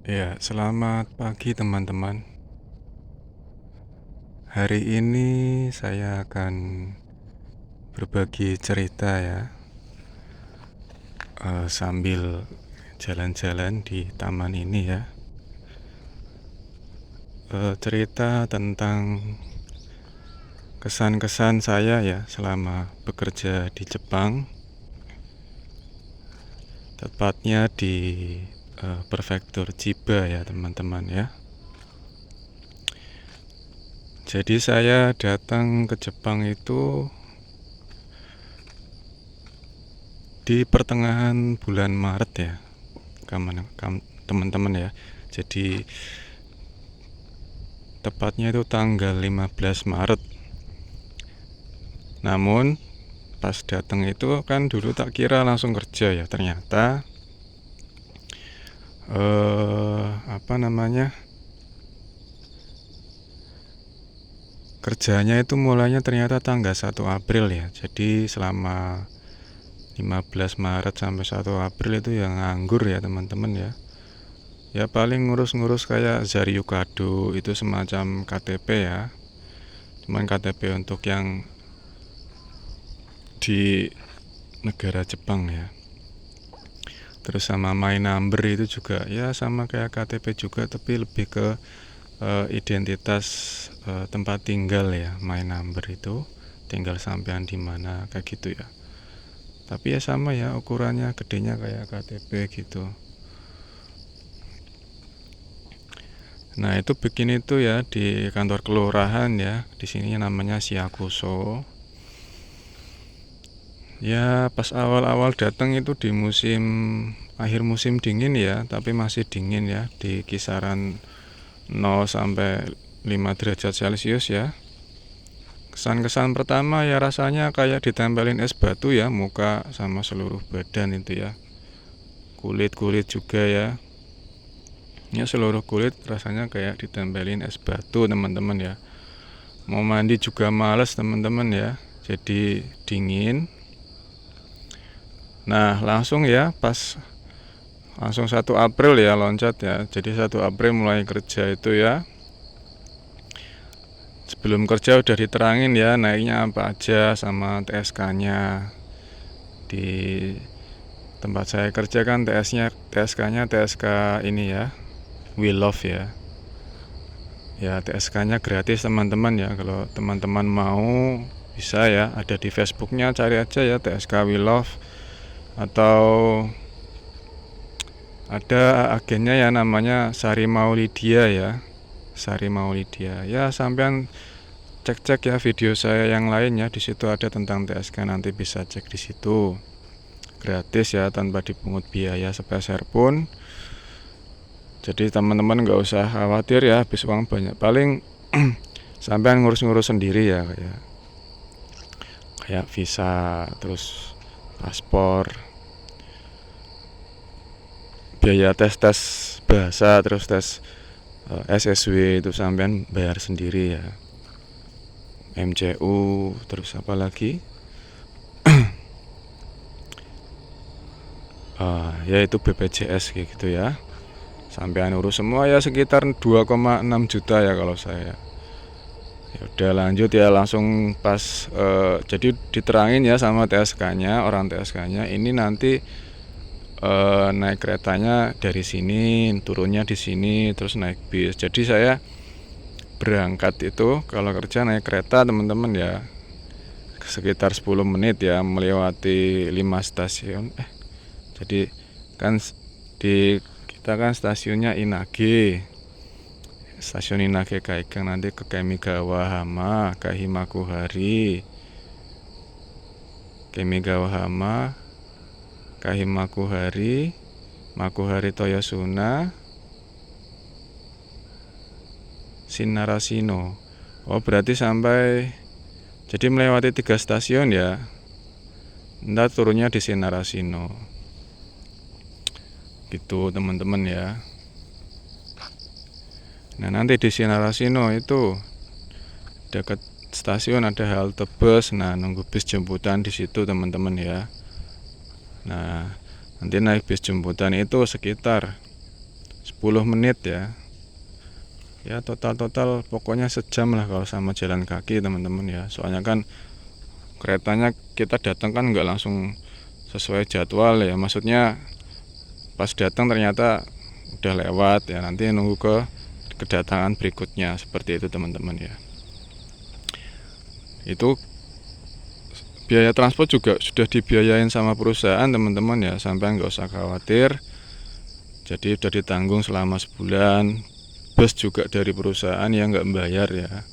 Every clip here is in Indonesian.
Ya, selamat pagi teman-teman. Hari ini saya akan berbagi cerita ya, sambil jalan-jalan di taman ini ya. Cerita tentang kesan-kesan saya ya selama bekerja di Jepang, tepatnya di prefektur Chiba ya teman-teman ya. Jadi saya datang ke Jepang itu di pertengahan bulan Maret ya, teman-teman ya. Jadi tepatnya itu tanggal 15 Maret. Namun pas datang itu kan dulu tak kira langsung kerja ya, ternyata kerjanya itu mulainya ternyata tanggal 1 April ya. Jadi selama 15 Maret sampai 1 April itu yang nganggur ya teman-teman ya. Ya paling ngurus-ngurus kayak Zaryukado, itu semacam KTP ya. Cuman KTP untuk yang di negara Jepang ya. Terus sama My Number itu juga ya sama kayak KTP juga, tapi lebih ke identitas tempat tinggal ya. My Number itu tinggal sampean di mana kayak gitu ya. Tapi ya sama ya, ukurannya gedenya kayak KTP gitu. Nah, itu bikin itu ya di kantor kelurahan ya. Di sini namanya Shiakuso. Ya, pas awal-awal datang itu di akhir musim dingin ya, tapi masih dingin ya, di kisaran 0 sampai 5 derajat Celcius ya. Kesan-kesan pertama ya rasanya kayak ditempelin es batu ya, muka sama seluruh badan itu ya. Kulit-kulit juga ya. Ya seluruh kulit rasanya kayak ditempelin es batu teman-teman ya. Mau mandi juga males teman-teman ya. Jadi dingin. Nah langsung 1 April ya loncat ya. Jadi 1 April mulai kerja itu ya. Sebelum kerja udah diterangin ya naiknya apa aja sama TSK-nya. Di tempat saya kerja kan TSK-nya TSK ini ya, We Love ya. Ya TSK-nya gratis teman-teman ya. Kalau teman-teman mau bisa ya, ada di Facebooknya, cari aja ya TSK We Love. Atau ada agennya ya namanya Sari Maulidia ya. Sari Maulidia. Ya sampean cek-cek ya video saya yang lain ya, di situ ada tentang TSK, nanti bisa cek di situ. Gratis ya, tanpa dipungut biaya sepeser pun. Jadi teman-teman nggak usah khawatir ya habis uang banyak. Paling sampean ngurus-ngurus sendiri ya, kayak visa, terus paspor, biaya tes bahasa, terus tes SSW itu sampean bayar sendiri ya. MCU, terus apa lagi? Yaitu BPJS kayak gitu ya. Sampean urus semua ya sekitar 2,6 juta ya kalau saya. Ya udah lanjut ya langsung pas jadi diterangin ya sama TSK-nya, orang TSK-nya, ini nanti naik keretanya dari sini, turunnya di sini, terus naik bis. Jadi saya berangkat itu kalau kerja naik kereta teman-teman ya sekitar 10 menit ya, melewati 5 stasiun. Jadi kan kita kan stasiunnya Inage. Stasiun Inage Kaigang, nanti ke Kamigawa Hama, ke Himakuhari. Kamigawa Hama, Kahimakuhari, Makuhari Toyosuna, Shinarashino. Oh berarti sampai, jadi melewati 3 stasiun ya. Ntar turunnya di Shinarashino. Gitu teman-teman ya. Nah nanti di Shinarashino itu dekat stasiun ada halte bus. Nah nunggu bis jemputan di situ teman-teman ya. Nah nanti naik bis jemputan itu sekitar 10 menit ya. Ya total pokoknya sejam lah kalau sama jalan kaki teman-teman ya. Soalnya kan keretanya kita datang kan nggak langsung sesuai jadwal ya. Maksudnya pas datang ternyata udah lewat ya, nanti nunggu kedatangan berikutnya, seperti itu teman-teman ya. Itu biaya transport juga sudah dibiayain sama perusahaan teman-teman ya, sampai nggak usah khawatir. Jadi udah ditanggung selama sebulan. Bus juga dari perusahaan ya, nggak membayar ya,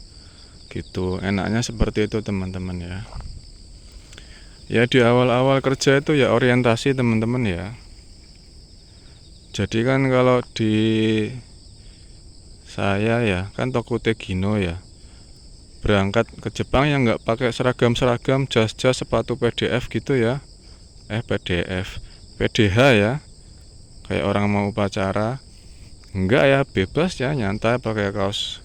gitu. Enaknya seperti itu teman-teman ya. Ya di awal-awal kerja itu ya orientasi teman-teman ya. Jadi kan kalau di saya ya kan toko Tegino ya, berangkat ke Jepang yang nggak pakai seragam-seragam, jas-jas, sepatu PDF gitu ya. PDH ya, kayak orang mau upacara. Enggak ya, bebas ya, nyantai pakai kaos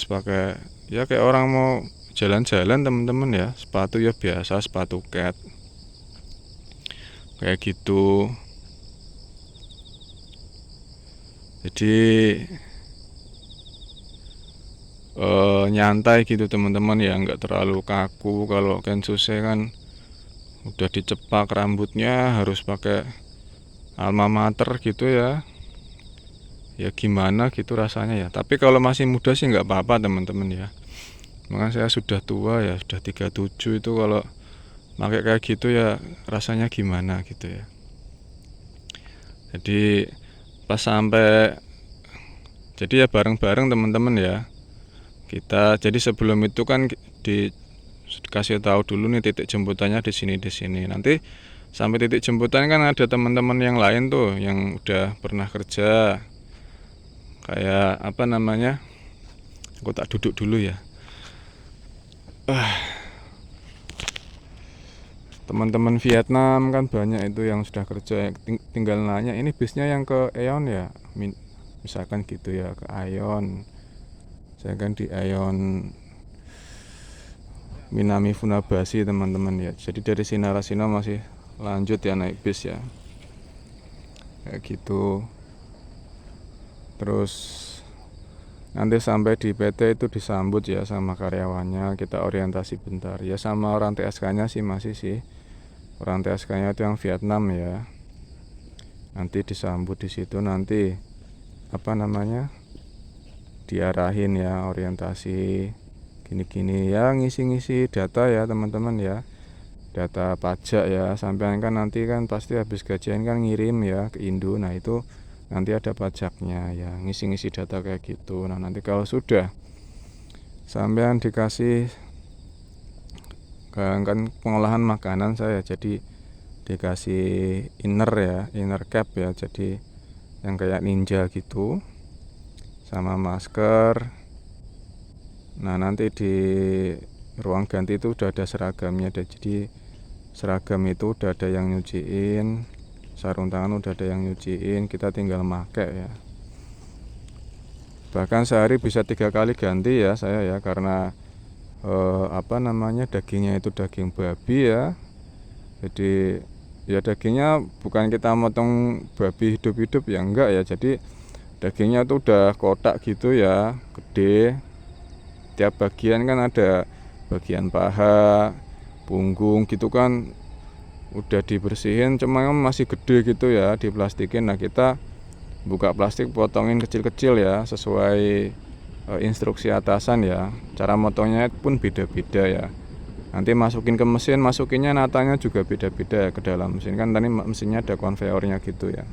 pakai ya kayak orang mau jalan-jalan teman-teman ya. Sepatu ya biasa, sepatu cat kayak gitu. Jadi nyantai gitu teman-teman ya, nggak terlalu kaku. Kalau Kensusei kan udah dicepak rambutnya, harus pakai alma mater gitu ya. Ya gimana gitu rasanya ya. Tapi kalau masih muda sih nggak apa-apa teman-teman ya. Makanya saya sudah tua ya, sudah 37 itu kalau pakai kayak gitu ya rasanya gimana gitu ya. Jadi pas sampai, jadi ya bareng-bareng teman-teman ya. Kita jadi sebelum itu kan dikasih tahu dulu nih titik jemputannya di sini. Nanti sampai titik jemputan kan ada teman-teman yang lain tuh yang udah pernah kerja. Kayak apa namanya? Aku tak duduk dulu ya. Teman-teman Vietnam kan banyak itu yang sudah kerja, tinggal nanya ini bisnya yang ke Aeon ya, misalkan gitu ya, ke Aeon. Saya kan di Aeon Minami Funabashi teman-teman ya. Jadi dari Sinarasino masih lanjut ya naik bis ya, kayak gitu. Terus nanti sampai di PT itu disambut ya sama karyawannya, kita orientasi bentar ya, sama orang TSK-nya sih masih sih. Orang TSK-nya itu yang Vietnam ya. Nanti disambut di situ, nanti apa namanya? Diarahin ya orientasi gini-gini ya, ngisi-ngisi data ya teman-teman ya. Data pajak ya, sampean kan nanti kan pasti habis gajian kan ngirim ya ke Indo. Nah, itu nanti ada pajaknya ya, ngisi-ngisi data kayak gitu. Nah, nanti kalau sudah sampean dikasih kan pengolahan makanan saya, jadi dikasih inner cap ya, jadi yang kayak ninja gitu, sama masker. Nah, nanti di ruang ganti itu udah ada seragamnya, jadi seragam itu udah ada yang nyuciin, sarung tangan udah ada yang nyuciin, kita tinggal make ya. Bahkan sehari bisa 3 kali ganti ya saya ya, karena dagingnya itu daging babi ya. Jadi ya dagingnya bukan kita motong babi hidup-hidup ya, enggak ya. Jadi dagingnya tuh udah kotak gitu ya, gede. Tiap bagian kan ada bagian paha, punggung gitu kan udah dibersihin, cuma masih gede gitu ya, diplastikin. Nah, kita buka plastik, potongin kecil-kecil ya, sesuai instruksi atasan ya. Cara motongnya pun beda-beda ya. Nanti masukin ke mesin, masukinnya natanya juga beda-beda ya ke dalam mesin, kan tadi mesinnya ada konveyornya gitu ya.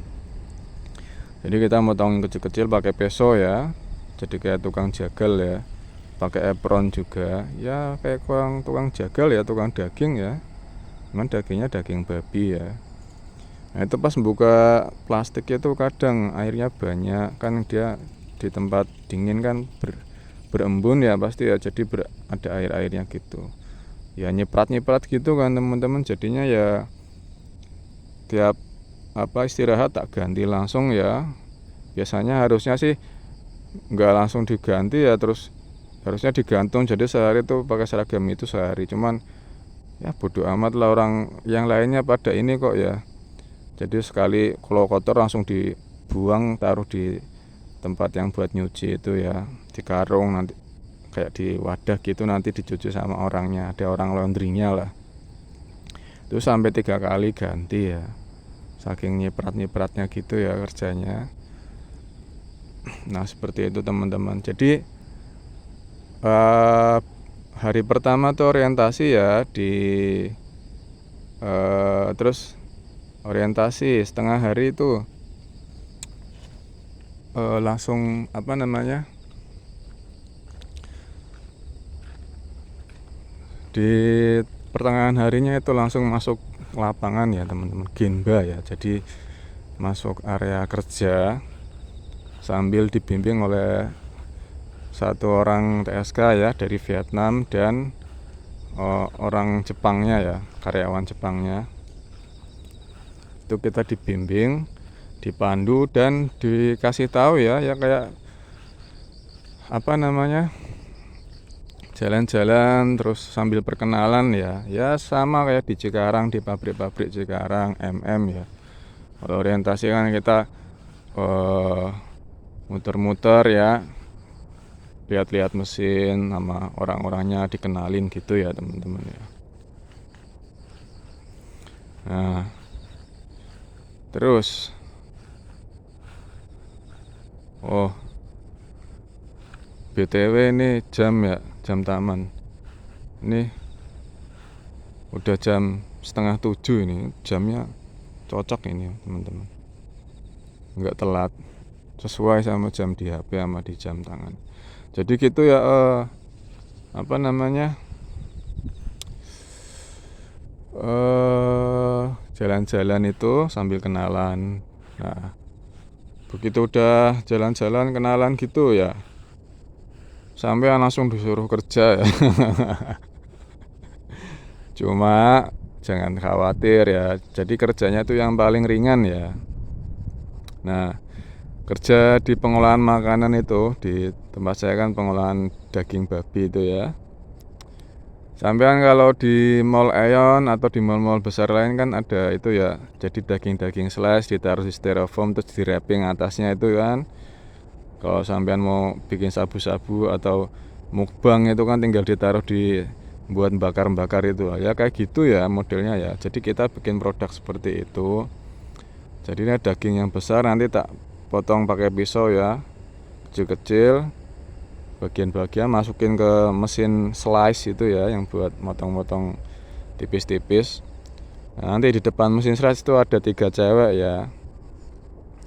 Jadi kita motongin kecil-kecil pakai peso ya, jadi kayak tukang jagal ya. Pakai apron juga ya, kayak tukang jagal ya, tukang daging ya. Cuman dagingnya daging babi ya. Nah, itu pas buka plastik itu kadang airnya banyak, kan dia di tempat dingin kan berembun ya pasti ya, jadi ada air-airnya gitu ya, nyiprat gitu kan teman-teman. Jadinya ya tiap istirahat tak ganti langsung ya. Biasanya harusnya sih nggak langsung diganti ya, terus harusnya digantung, jadi sehari tuh pakai seragam itu sehari. Cuman ya bodo amat lah, orang yang lainnya pada ini kok ya. Jadi sekali kalau kotor langsung dibuang, taruh di tempat yang buat nyuci itu ya, di karung, nanti kayak di wadah gitu, nanti dicuci sama orangnya, ada orang laundrynya lah. Itu sampai 3 kali ganti ya, saking nyiprat-nyipratnya gitu ya kerjanya. Nah seperti itu teman-teman. Jadi hari pertama tuh orientasi ya terus orientasi setengah hari itu langsung di pertengahan harinya itu langsung masuk lapangan ya teman-teman, Genba ya. Jadi masuk area kerja sambil dibimbing oleh satu orang TSK ya dari Vietnam dan orang Jepangnya ya, karyawan Jepangnya. Itu kita dibimbing, dipandu dan dikasih tahu ya kayak jalan-jalan terus sambil perkenalan ya sama kayak di Cikarang, di pabrik-pabrik Cikarang, ya. Kalau orientasi kan kita muter-muter ya, lihat-lihat mesin sama orang-orangnya, dikenalin gitu ya teman-teman ya. Nah terus BTW ini jam taman ini udah jam 6:30 ini, jamnya cocok ini teman-teman, nggak telat, sesuai sama jam di HP sama di jam tangan. Jadi gitu ya, jalan-jalan itu sambil kenalan. Nah begitu udah jalan-jalan kenalan gitu ya, sampai langsung disuruh kerja ya. Cuma jangan khawatir ya, jadi kerjanya itu yang paling ringan ya. Nah kerja di pengolahan makanan itu, di tempat saya kan pengolahan daging babi itu ya. Sampean kalau di Mall Aeon atau di mall-mall besar lain kan ada itu ya, jadi daging-daging slice ditaruh di styrofoam terus di wrapping atasnya itu kan. Kalau sampean mau bikin sabu-sabu atau mukbang itu kan tinggal ditaruh di buat bakar-bakar itu ya, kayak gitu ya modelnya ya. Jadi kita bikin produk seperti itu. Jadi ini daging yang besar nanti tak potong pakai pisau ya, kecil-kecil, bagian-bagian masukin ke mesin slice itu ya, yang buat motong-motong tipis-tipis. Nah, nanti di depan mesin slice itu ada 3 cewek ya,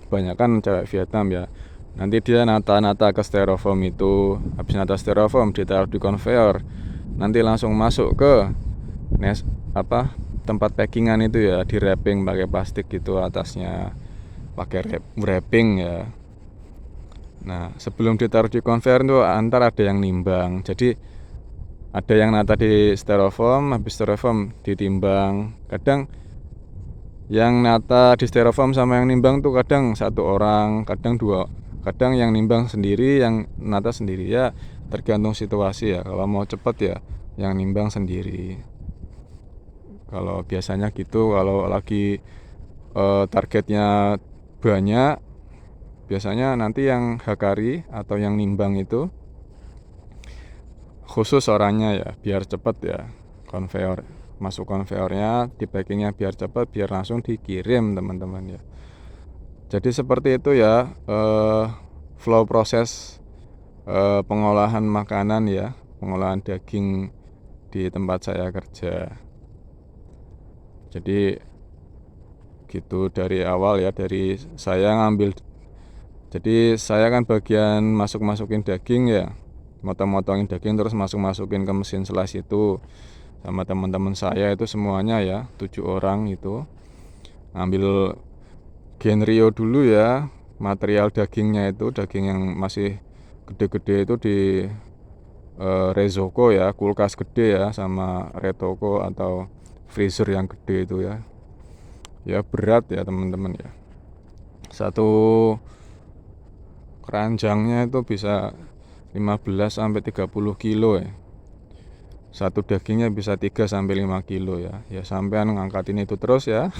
kebanyakan cewek Vietnam ya. Nanti dia nata-nata ke styrofoam itu, habis nata styrofoam ditaruh di conveyor, nanti langsung masuk ke tempat packingan itu ya, di wrapping pakai plastik gitu, atasnya pakai wrapping ya. Nah sebelum ditaruh di conveyor itu antar ada yang nimbang, jadi ada yang nata di styrofoam, habis styrofoam ditimbang. Kadang yang nata di styrofoam sama yang nimbang tuh kadang 1 orang, kadang 2, kadang yang nimbang sendiri, yang nata sendiri ya, tergantung situasi ya. Kalau mau cepet ya yang nimbang sendiri. Kalau biasanya gitu, kalau lagi targetnya banyak, biasanya nanti yang hakari atau yang nimbang itu khusus orangnya ya, biar cepet ya, conveyor masuk conveyornya, di packingnya biar cepet, biar langsung dikirim teman-teman ya. Jadi seperti itu ya flow proses pengolahan makanan ya, pengolahan daging di tempat saya kerja. Jadi gitu dari awal ya, dari saya ngambil. Jadi saya kan bagian masukin daging ya, motong-motongin daging terus masukin ke mesin slice itu, sama teman-teman saya itu semuanya ya, 7 orang itu ngambil genrio dulu ya, material dagingnya itu, daging yang masih gede-gede itu di Rezoko ya, kulkas gede ya, sama Retoko atau freezer yang gede itu ya. Ya berat ya teman-teman ya, satu keranjangnya itu bisa 15-30 kilo ya. Satu dagingnya bisa 3-5 kilo ya. Ya sampean ngangkatin itu terus ya.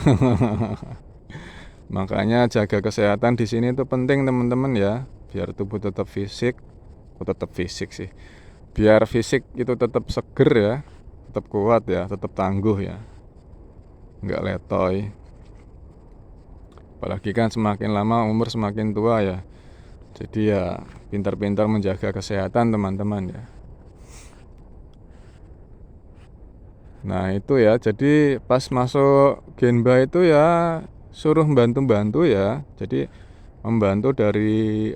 Makanya jaga kesehatan di sini itu penting teman-teman ya, biar tubuh tetap fisik sih. Biar fisik itu tetap seger ya, tetap kuat ya, tetap tangguh ya. Nggak letoy. Apalagi kan semakin lama umur semakin tua ya. Jadi ya pintar-pintar menjaga kesehatan teman-teman ya. Nah itu ya, jadi pas masuk Genba itu ya suruh bantu-bantu ya. Jadi membantu dari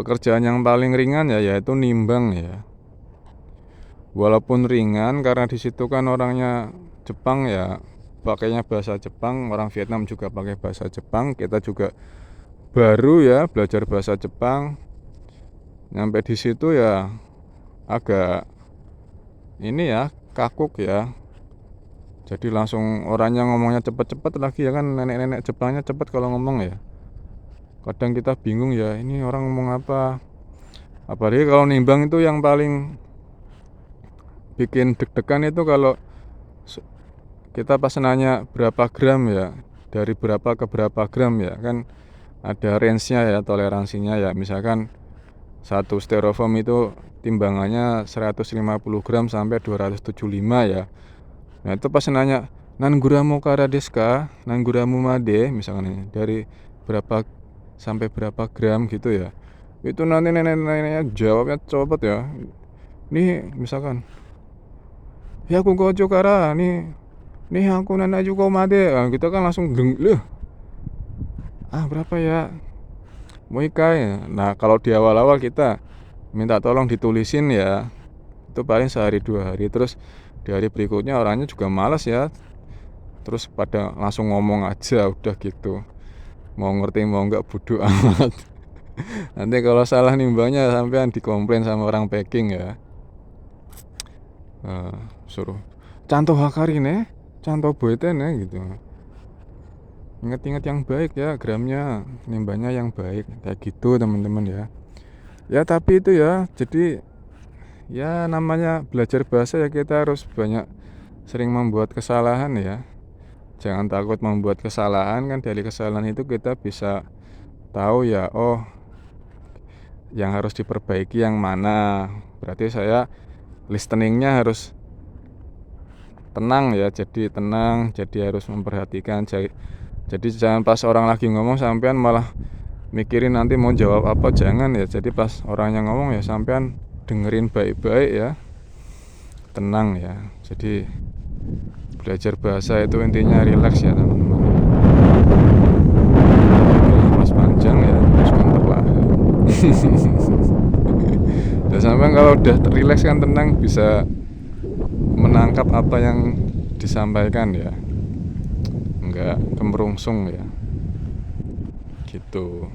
pekerjaan yang paling ringan ya, yaitu nimbang ya. Walaupun ringan karena di situ kan orangnya Jepang ya, pakainya bahasa Jepang, orang Vietnam juga pakai bahasa Jepang. Kita juga baru ya belajar bahasa Jepang. Nyampe di situ ya agak ini ya kakuk ya. Jadi langsung orangnya ngomongnya cepet-cepet lagi ya kan, nenek-nenek Jepangnya cepet kalau ngomong ya. Kadang kita bingung ya, ini orang ngomong apa. Apalagi kalau nimbang itu yang paling bikin deg-degan itu kalau kita pas nanya berapa gram ya, dari berapa ke berapa gram ya, kan ada range-nya ya, toleransinya ya. Misalkan satu styrofoam itu timbangannya 150 gram sampai 275 ya. Nah itu pas nanya nangguramu kara desu ka, nangguramu made, misalkan dari berapa sampai berapa gram gitu ya. Itu nanti nenek-neneknya jawabnya cepet ya. Nih misalkan, ya aku gojo kara, nih aku nana juga made. Nah, kita kan langsung loh, berapa ya? Moikai. Nah kalau di awal-awal kita minta tolong ditulisin ya, itu paling sehari 2 hari, terus di hari berikutnya orangnya juga malas ya, terus pada langsung ngomong aja udah gitu, mau ngerti mau enggak bodo amat. Nanti kalau salah nimbangnya sampean dikomplain sama orang packing ya. Suruh canto hakari nih, canto boite nih gitu. Ingat-ingat yang baik ya, gramnya nimbangnya yang baik kayak gitu teman-teman ya. Ya tapi itu ya, jadi ya namanya belajar bahasa ya, kita harus banyak sering membuat kesalahan ya. Jangan takut membuat kesalahan, kan dari kesalahan itu kita bisa tahu ya, oh yang harus diperbaiki yang mana. Berarti saya listeningnya harus tenang ya, jadi tenang, jadi harus memperhatikan. Jadi jangan pas orang lagi ngomong sampean malah mikirin nanti mau jawab apa, jangan ya. Jadi pas orangnya ngomong ya sampean dengerin baik-baik ya, tenang ya. Jadi belajar bahasa itu intinya rileks ya teman-teman. Pas panjang ya, terus perlahan. Dan sampean kalau udah rileks kan tenang, bisa menangkap apa yang disampaikan ya, enggak kemerungsung ya, gitu.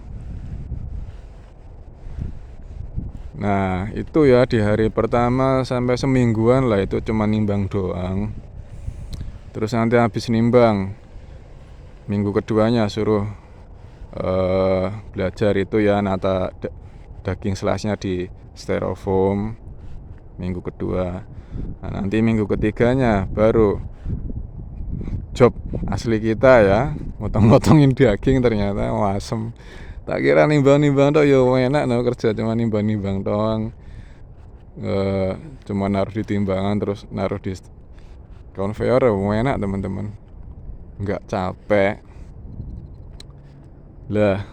Nah itu ya di hari pertama sampai semingguan lah itu cuma nimbang doang. Terus nanti habis nimbang, minggu keduanya suruh belajar itu ya nata daging selasnya di styrofoam minggu kedua. Nah nanti minggu ketiganya baru job asli kita ya, motong-motongin daging, ternyata asem. Tak kira nimbang-nimbang tok ya enak no, kerja cuma nimbang-nimbang doang. Cuma naruh di timbangan terus naruh di konveyor ya enak teman-teman. Enggak capek. Lah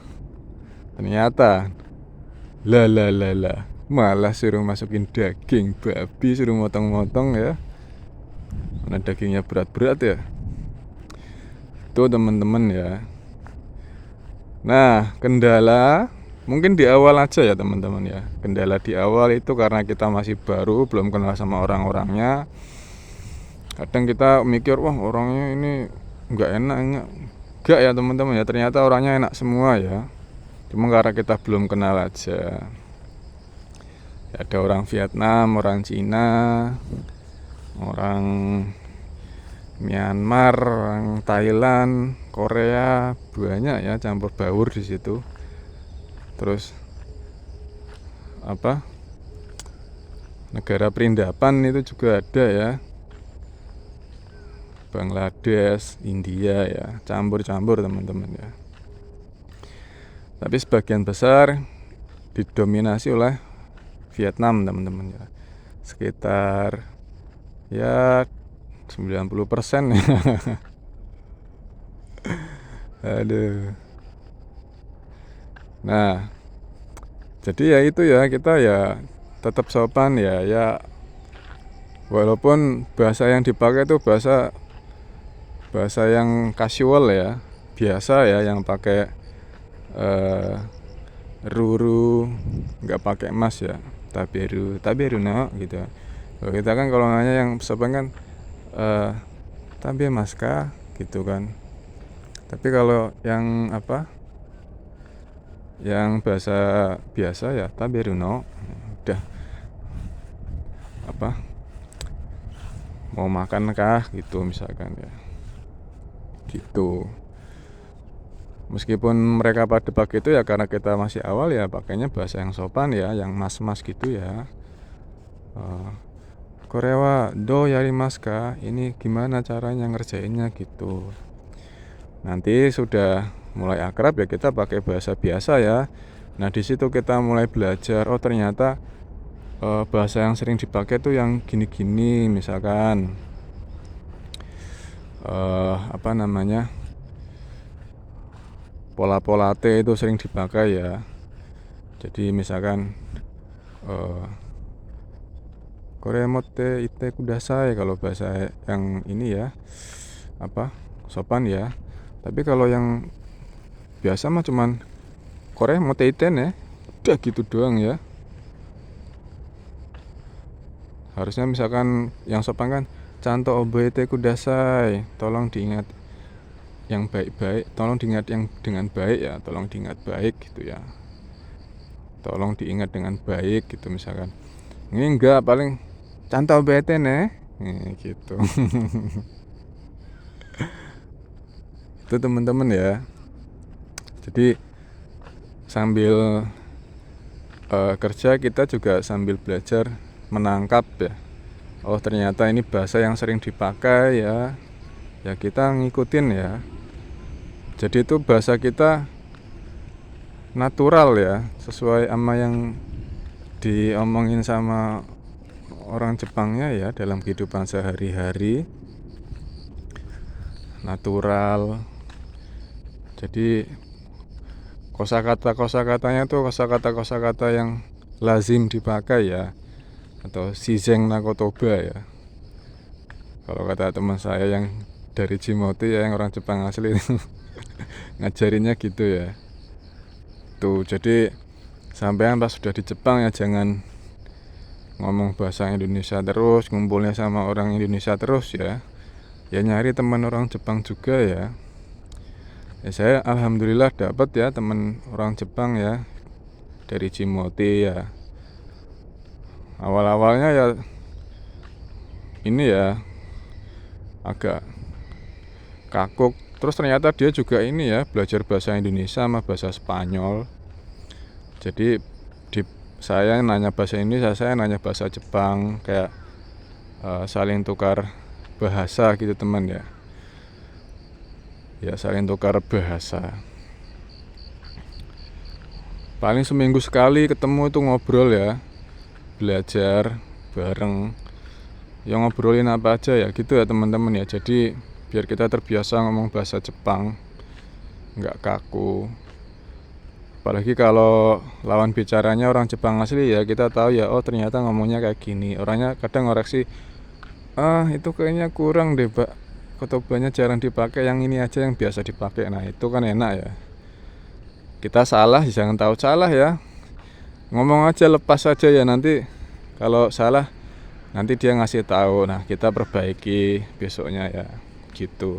ternyata lah malah suruh masukin daging babi, suruh motong-motong ya. Mana dagingnya berat-berat ya. Itu teman-teman ya. Nah kendala mungkin di awal aja ya teman-teman ya. Kendala di awal itu karena kita masih baru, belum kenal sama orang-orangnya. Kadang kita mikir wah orangnya ini nggak enak, enggak ya teman-teman ya, ternyata orangnya enak semua ya. Cuma karena kita belum kenal aja. Ada orang Vietnam, orang Cina, orang Myanmar, orang Thailand, Korea, banyak ya, campur baur di situ. Terus negara perindapan itu juga ada ya. Bangladesh, India ya, campur-campur teman-teman ya. Tapi sebagian besar didominasi oleh Vietnam teman-teman ya. Sekitar ya 90% ya. Aduh. Nah, jadi ya itu ya, kita ya tetap sopan ya, walaupun bahasa yang dipakai itu bahasa yang casual ya, biasa ya, yang pakai ruru, nggak pakai mas ya, taberu no gitu. Kalau kita kan kalau nanya yang sopan kan tabe mas kah gitu kan. Tapi kalau yang yang bahasa biasa ya taberu no, udah mau makan kah gitu misalkan ya, gitu. Meskipun mereka pada pakai itu ya karena kita masih awal ya, pakainya bahasa yang sopan ya, yang mas-mas gitu ya. Korewa do yarimasu ka, ini gimana caranya ngerjainnya gitu. Nanti sudah mulai akrab ya kita pakai bahasa biasa ya. Nah di situ kita mulai belajar, oh ternyata bahasa yang sering dipakai tuh yang gini-gini, misalkan pola-pola T itu sering dipakai ya. Jadi misalkan koremote ite kudasai kalau bahasa yang ini ya, sopan ya. Tapi kalau yang biasa mah cuman koremote ite ne, udah gitu doang ya. Harusnya misalkan yang sopan kan canto obete kudasai, tolong diingat yang baik-baik, tolong diingat yang dengan baik ya, tolong diingat baik gitu ya, tolong diingat dengan baik gitu misalkan. Ini enggak, paling canto obete ne gitu. Itu teman-teman ya. Jadi sambil kerja kita juga sambil belajar menangkap ya. Oh ternyata ini bahasa yang sering dipakai ya. Ya kita ngikutin ya. Jadi itu bahasa kita natural ya, sesuai sama yang diomongin sama orang Jepangnya ya dalam kehidupan sehari-hari. Natural. Jadi kosakatanya tuh kosakata yang lazim dipakai ya, atau shizeng nakotoba ya. Kalau kata teman saya yang dari Jimoti ya, yang orang Jepang asli ngajarinnya gitu ya. Tuh, jadi sampean pas sudah di Jepang ya jangan ngomong bahasa Indonesia terus, ngumpulnya sama orang Indonesia terus ya. Ya nyari teman orang Jepang juga ya. Ya saya alhamdulillah dapat ya teman orang Jepang ya dari Jimoti ya. Awal-awalnya ya ini ya agak kakuk. Terus ternyata dia juga ini ya belajar bahasa Indonesia sama bahasa Spanyol. Jadi saya nanya bahasa Indonesia, saya nanya bahasa Jepang, kayak saling tukar bahasa gitu teman ya. Ya saling tukar bahasa. Paling seminggu sekali ketemu itu ngobrol ya, belajar bareng. Ya ngobrolin apa aja ya gitu ya teman-teman ya. Jadi biar kita terbiasa ngomong bahasa Jepang, nggak kaku. Apalagi kalau lawan bicaranya orang Jepang asli ya, kita tahu ya, oh ternyata ngomongnya kayak gini. Orangnya kadang ngoreksi, itu kayaknya kurang deh Pak, kotobanya jarang dipakai, yang ini aja yang biasa dipakai. Nah itu kan enak ya. Kita salah jangan tahu salah ya, ngomong aja, lepas aja ya, nanti kalau salah nanti dia ngasih tahu, nah kita perbaiki besoknya ya gitu.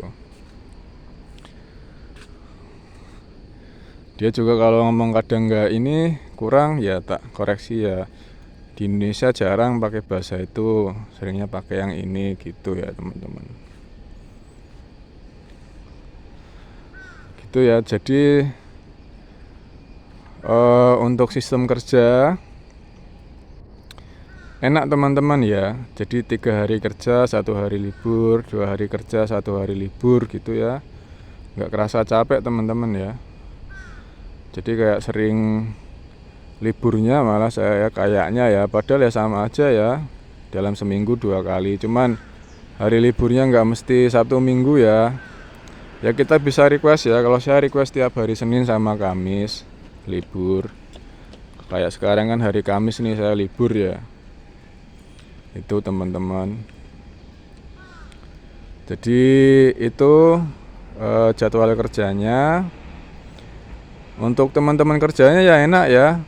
Dia juga kalau ngomong kadang nggak ini kurang ya tak koreksi ya. Di Indonesia jarang pakai bahasa itu, seringnya pakai yang ini gitu ya teman-teman. Gitu ya. Jadi untuk sistem kerja enak teman-teman ya. Jadi 3 hari kerja 1 hari libur, 2 hari kerja 1 hari libur gitu ya, nggak kerasa capek teman-teman ya. Jadi kayak sering liburnya malah saya kayaknya ya, padahal ya sama aja ya, dalam seminggu 2 kali, cuman hari liburnya nggak mesti Sabtu Minggu ya. Ya kita bisa request ya, kalau saya request tiap hari Senin sama Kamis libur. Kayak sekarang kan hari Kamis nih saya libur ya. Itu teman-teman. Jadi itu jadwal kerjanya. Untuk teman-teman kerjanya ya enak ya.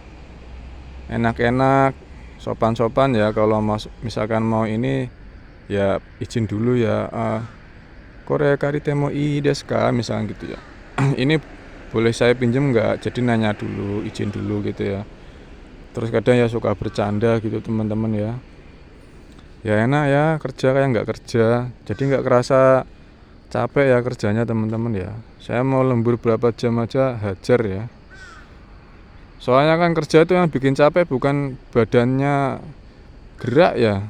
Enak-enak, sopan-sopan ya. Kalau misalkan mau ini ya izin dulu ya. Korea karitemo ii desu ka misalnya gitu ya. Ini boleh saya pinjem nggak? Jadi nanya dulu, izin dulu gitu ya. Terus kadang ya suka bercanda gitu teman-teman ya. Ya enak ya, kerja kayak nggak kerja. Jadi nggak kerasa capek ya kerjanya teman-teman ya. Saya mau lembur berapa jam aja hajar ya. Soalnya kan kerja itu yang bikin capek bukan badannya gerak ya.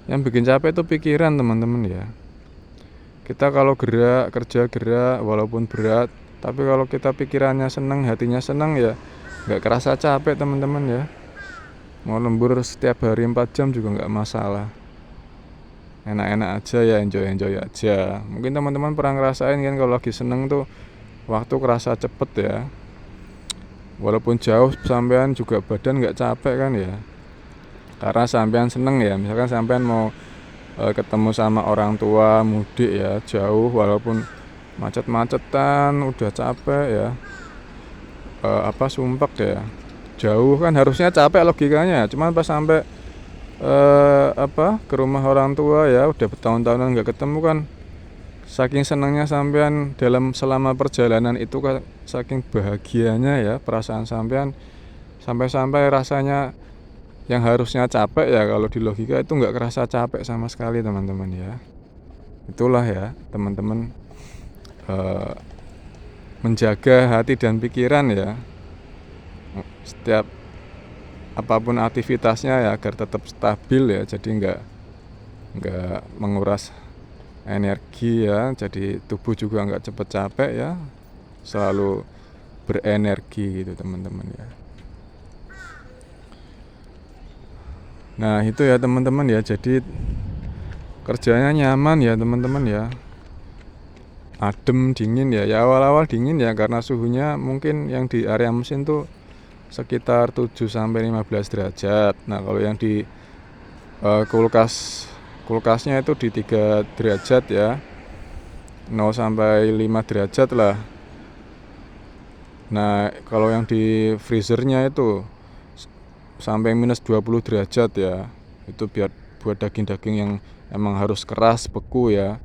Yang bikin capek itu pikiran teman-teman ya. Kita kalau gerak, kerja gerak walaupun berat, tapi kalau kita pikirannya seneng, hatinya seneng ya nggak kerasa capek teman-teman ya. Mau lembur setiap hari 4 jam juga nggak masalah. Enak-enak aja ya, enjoy aja. Mungkin teman-teman pernah ngerasain kan kalau lagi seneng tuh waktu kerasa cepet ya. Walaupun jauh sampean juga badan nggak capek kan ya. Karena sampean seneng ya, misalkan sampean mau ketemu sama orang tua mudik ya jauh, walaupun macet-macetan udah capek ya, sumpek ya, jauh kan harusnya capek logikanya, cuman pas sampai ke rumah orang tua ya udah bertahun-tahunan nggak ketemu kan, saking senangnya sampean dalam selama perjalanan itu kan, saking bahagianya ya perasaan sampean, sampai-sampai rasanya yang harusnya capek ya kalau di logika itu nggak kerasa capek sama sekali teman-teman ya. Itulah ya teman-teman, menjaga hati dan pikiran ya setiap apapun aktivitasnya ya agar tetap stabil ya, jadi nggak menguras energi ya, jadi tubuh juga nggak cepet capek ya, selalu berenergi gitu teman-teman ya. Nah itu ya teman-teman ya, jadi kerjanya nyaman ya teman-teman ya, adem dingin ya, awal-awal dingin ya karena suhunya mungkin yang di area mesin tuh sekitar 7-15 derajat. Nah kalau yang di kulkasnya itu di 3 derajat ya, 0-5 derajat lah. Nah kalau yang di freezernya itu sampai minus 20 derajat ya, itu buat daging-daging yang emang harus keras beku ya.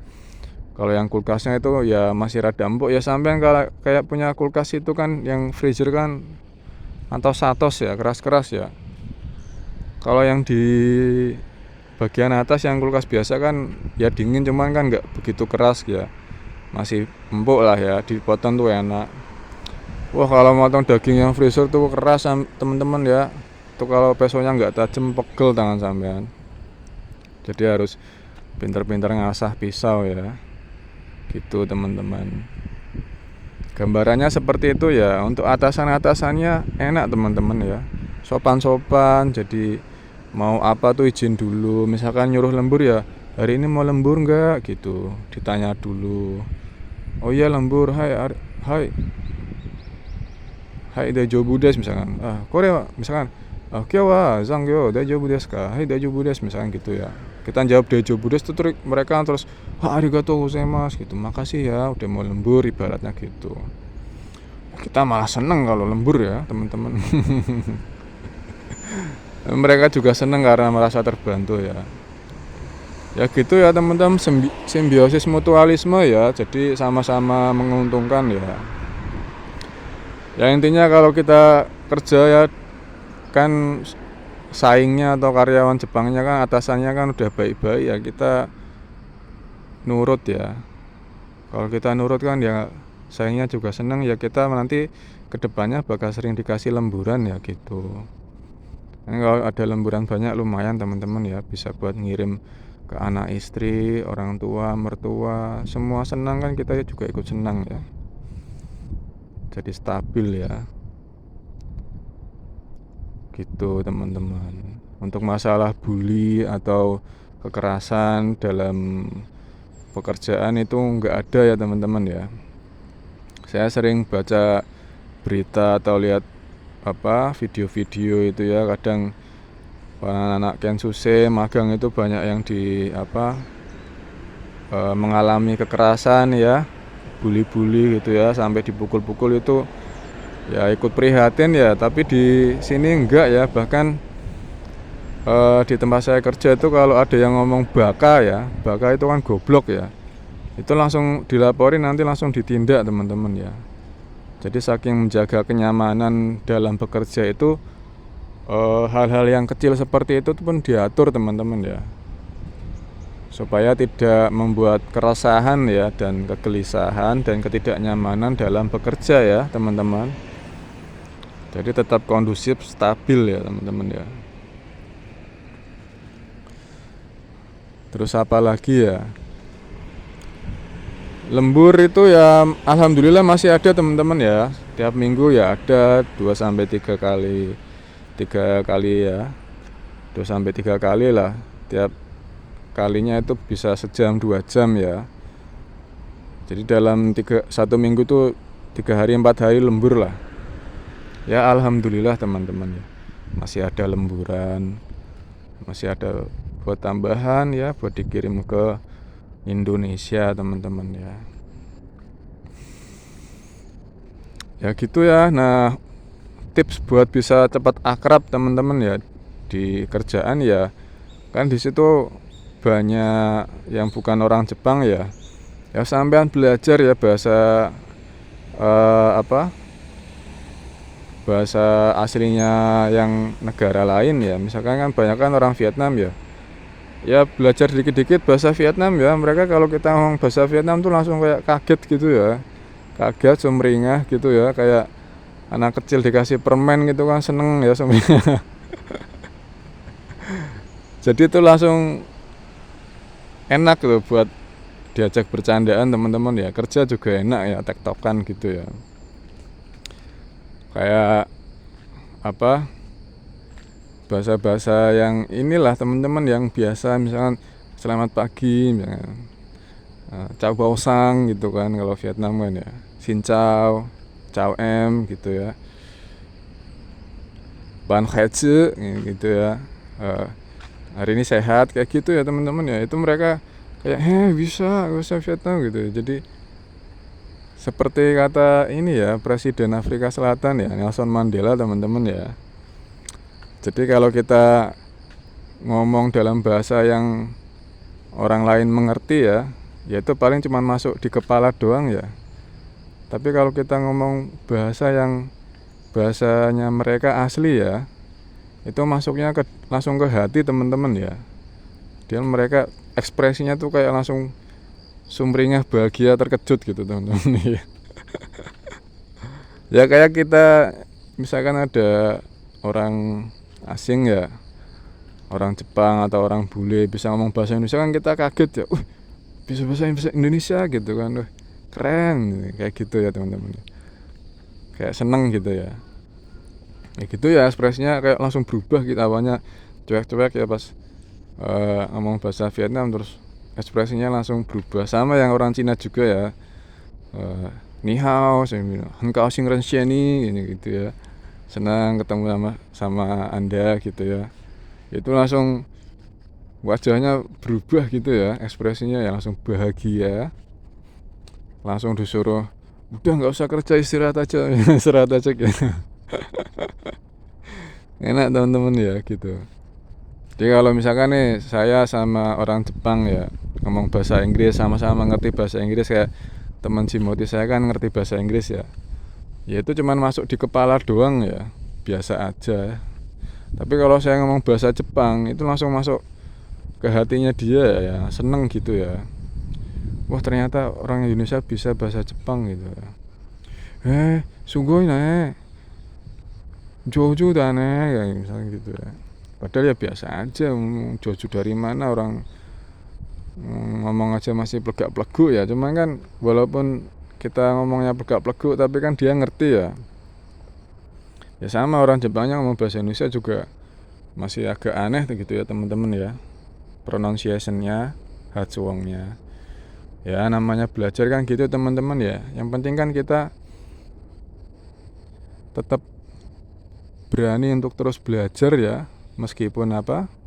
Kalau yang kulkasnya itu ya masih rada empuk ya, sampai kayak punya kulkas itu kan yang freezer kan atau satos ya, keras-keras ya. Kalau yang di bagian atas yang kulkas biasa kan ya dingin, cuman kan nggak begitu keras ya, masih empuk lah ya, dipotong tuh enak. Wah kalau motong daging yang freezer tuh keras teman-teman ya. Itu kalau pesonya nggak tajam pegel tangan sampean. Jadi harus pintar-pintar ngasah pisau ya. Gitu teman-teman. Gambarannya seperti itu ya. Untuk atasannya enak teman-teman ya. Sopan-sopan, jadi mau apa tuh izin dulu. Misalkan nyuruh lembur ya, hari ini mau lembur nggak gitu. Ditanya dulu. Oh iya lembur, hai dajobu desu misalkan. Korea misalkan. Kyo zangyo dajobu desu ka? Hai dajobu desu misalkan gitu ya. Kita jawab dajobu desu tuh mereka terus arigatou gozaimasu gitu. Makasih ya udah mau lembur ibaratnya gitu. Kita malah seneng kalau lembur ya, teman-teman. Mereka juga seneng karena merasa terbantu ya. Ya gitu ya teman-teman, simbiosis mutualisme ya. Jadi sama-sama menguntungkan ya. Ya intinya kalau kita kerja ya kan saingnya atau karyawan Jepangnya kan atasannya kan udah baik-baik ya, kita nurut ya. Kalau kita nurut kan ya saingnya juga seneng ya, kita nanti kedepannya bakal sering dikasih lemburan ya gitu. Kalau ada lemburan banyak lumayan teman-teman ya, bisa buat ngirim ke anak istri, orang tua, mertua, semua senang kan, kita juga ikut senang ya. Jadi stabil ya. Gitu teman-teman. Untuk masalah bully atau kekerasan dalam pekerjaan itu nggak ada ya teman-teman ya. Saya sering baca berita atau lihat video-video itu ya, kadang anak-anak Kensuse magang itu banyak yang mengalami kekerasan ya, bully-bully gitu ya, sampai dipukul-pukul. Itu ya ikut prihatin ya, tapi di sini enggak ya. Bahkan di tempat saya kerja itu kalau ada yang ngomong baka ya, baka itu kan goblok ya, itu langsung dilaporin, nanti langsung ditindak teman-teman ya. Jadi saking menjaga kenyamanan dalam bekerja itu, hal-hal yang kecil seperti itu pun diatur teman-teman ya, supaya tidak membuat keresahan ya, dan kegelisahan dan ketidaknyamanan dalam bekerja ya teman-teman. Jadi tetap kondusif, stabil ya teman-teman ya. Terus apa lagi ya, lembur itu ya alhamdulillah masih ada teman-teman ya. Tiap minggu ya ada 2-3 kali, 3 kali ya, 2-3 kali lah. Tiap kalinya itu bisa sejam 2 jam ya. Jadi dalam 1 minggu tuh 3 hari 4 hari lembur lah ya. Alhamdulillah teman-teman ya, masih ada lemburan, masih ada buat tambahan ya, buat dikirim ke Indonesia teman-teman ya. Ya gitu ya. Nah, tips buat bisa cepat akrab teman-teman ya di kerjaan ya, kan di situ banyak yang bukan orang Jepang ya. Ya sampean belajar ya bahasa bahasa aslinya yang negara lain ya. Misalkan kan banyak kan orang Vietnam ya. Ya belajar dikit-dikit bahasa Vietnam ya. Mereka kalau kita ngomong bahasa Vietnam tuh langsung kayak kaget gitu ya. Kaget, sumringah gitu ya, kayak anak kecil dikasih permen gitu kan, seneng ya sumringah. Jadi itu langsung enak loh buat diajak bercandaan teman-teman ya. Kerja juga enak ya, tektokan gitu ya. Kayak bahasa-bahasa yang inilah teman-teman, yang biasa, misalkan selamat pagi misalkan, Chào bao sang gitu kan kalau Vietnam kan ya, Xin chào, Chào em gitu ya, Ban khỏe chứ gitu ya, hari ini sehat kayak gitu ya teman-teman ya. Itu mereka kayak bisa Vietnam gitu ya. Jadi seperti kata ini ya, Presiden Afrika Selatan ya, Nelson Mandela teman-teman ya. Jadi kalau kita ngomong dalam bahasa yang orang lain mengerti ya, itu paling cuma masuk di kepala doang ya. Tapi kalau kita ngomong bahasa yang bahasanya mereka asli ya, itu masuknya langsung ke hati teman-teman ya. Dia mereka ekspresinya tuh kayak langsung sumringah, bahagia, terkejut gitu teman-teman ya. Ya kayak kita misalkan ada orang asing ya, orang Jepang atau orang bule bisa ngomong bahasa Indonesia kan, kita kaget ya, bisa bahasa Indonesia gitu kan, keren kayak gitu ya teman-teman, kayak seneng gitu ya. Ya gitu ya, ekspresinya kayak langsung berubah gitu. Awalnya cuek-cuek ya, pas ngomong bahasa Vietnam terus ekspresinya langsung berubah. Sama yang orang Cina juga ya, ni hao, hen kao xing ren xie ni gitu ya, senang ketemu sama Anda gitu ya. Itu langsung wajahnya berubah gitu ya, ekspresinya ya langsung bahagia, langsung disuruh udah nggak usah kerja, istirahat aja. Istirahat aja gitu. Enak teman-teman ya gitu. Jadi kalau misalkan nih saya sama orang Jepang ya ngomong bahasa Inggris, sama-sama ngerti bahasa Inggris, kayak teman Jimoti saya kan ngerti bahasa Inggris ya. Ya itu cuman masuk di kepala doang ya, biasa aja. Tapi kalau saya ngomong bahasa Jepang itu langsung masuk ke hatinya dia ya, seneng gitu ya. Wah ternyata orang Indonesia bisa bahasa Jepang gitu ya. Sugoi ne, Jojo da ne, kayak misalnya gitu ya. Padahal ya biasa aja, Jojo dari mana orang ngomong aja masih plegak-pleguk ya. Cuma kan walaupun kita ngomongnya plegak-pleguk tapi kan dia ngerti ya. Ya sama orang Jepangnya ngomong bahasa Indonesia juga masih agak aneh gitu ya teman-teman ya. Pronunciation-nya, Hatsuongnya. Ya namanya belajar kan gitu teman-teman ya. Yang penting kan kita tetap berani untuk terus belajar ya, meskipun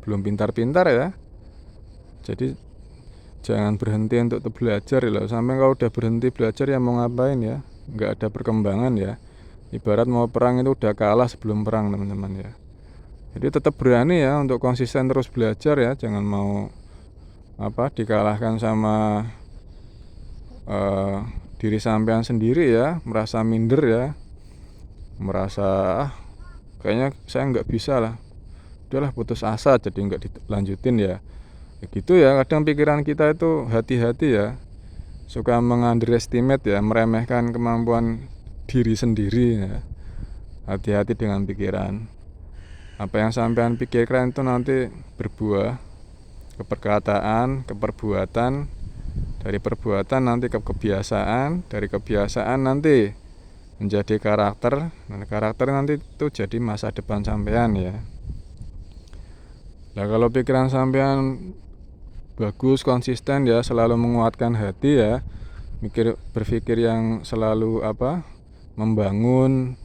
belum pintar-pintar ya. Jadi jangan berhenti untuk belajar ya. Sampai kalau udah berhenti belajar ya mau ngapain ya, nggak ada perkembangan ya. Ibarat mau perang itu udah kalah sebelum perang teman-teman ya. Jadi tetap berani ya untuk konsisten terus belajar ya. Jangan mau dikalahkan sama diri sampean sendiri ya, merasa minder ya, merasa kayaknya saya nggak bisa lah, udahlah putus asa jadi nggak dilanjutin ya. Gitu ya, kadang pikiran kita itu hati-hati ya, suka mengunderestimate ya, meremehkan kemampuan diri sendiri ya. Hati-hati dengan pikiran. Apa yang sampean pikirkan itu nanti berbuah ke perkataan, ke perbuatan, dari perbuatan nanti ke kebiasaan, dari kebiasaan nanti menjadi karakter, dan karakter nanti itu jadi masa depan sampean ya. Nah kalau pikiran sampean bagus, konsisten ya, selalu menguatkan hati ya, berpikir yang selalu membangun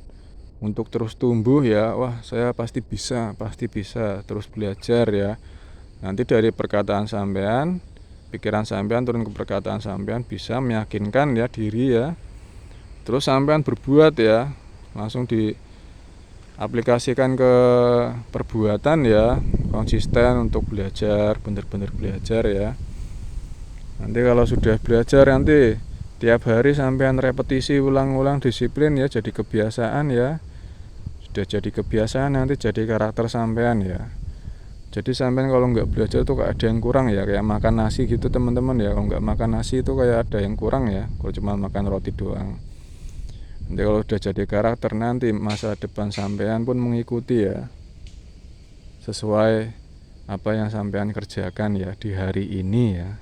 untuk terus tumbuh ya. Wah saya pasti bisa terus belajar ya. Nanti dari perkataan sampean, pikiran sampean turun ke perkataan sampean bisa meyakinkan ya diri ya. Terus sampean berbuat ya, langsung diaplikasikan ke perbuatan ya, konsisten untuk belajar, benar-benar belajar ya. Nanti kalau sudah belajar nanti tiap hari sampean repetisi ulang-ulang, disiplin ya, jadi kebiasaan ya. Sudah jadi kebiasaan nanti jadi karakter sampean ya. Jadi sampean kalau nggak belajar tuh kayak ada yang kurang ya, kayak makan nasi gitu teman-teman ya. Kalau nggak makan nasi itu kayak ada yang kurang ya, kalau cuma makan roti doang. Nanti kalau udah jadi karakter nanti masa depan sampean pun mengikuti ya, sesuai apa yang sampean kerjakan ya di hari ini ya.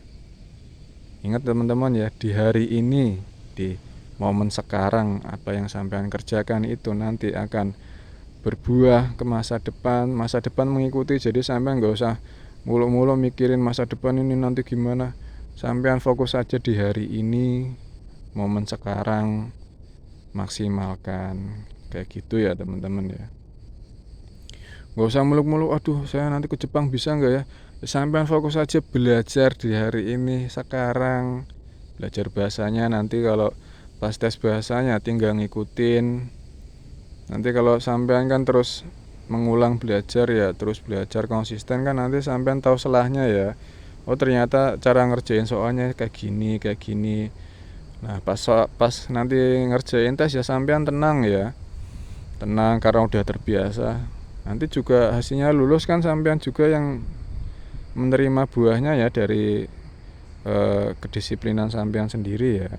Ingat teman-teman ya, di hari ini, di momen sekarang, apa yang sampean kerjakan itu nanti akan berbuah ke masa depan mengikuti. Jadi sampean nggak usah mulu-mulu mikirin masa depan ini nanti gimana. Sampean fokus aja di hari ini, momen sekarang, maksimalkan kayak gitu ya teman-teman ya. Nggak usah muluk-muluk, aduh saya nanti ke Jepang bisa nggak ya. Sampean fokus aja belajar di hari ini, sekarang. Belajar bahasanya, nanti kalau pas tes bahasanya tinggal ngikutin. Nanti kalau sampean kan terus mengulang belajar ya, terus belajar konsisten kan, nanti sampean tahu selahnya ya. Oh ternyata cara ngerjain soalnya kayak gini. Nah pas nanti ngerjain tes ya sampean tenang ya, tenang karena udah terbiasa. Nanti juga hasilnya lulus kan sampean juga yang menerima buahnya ya dari kedisiplinan sampean sendiri ya.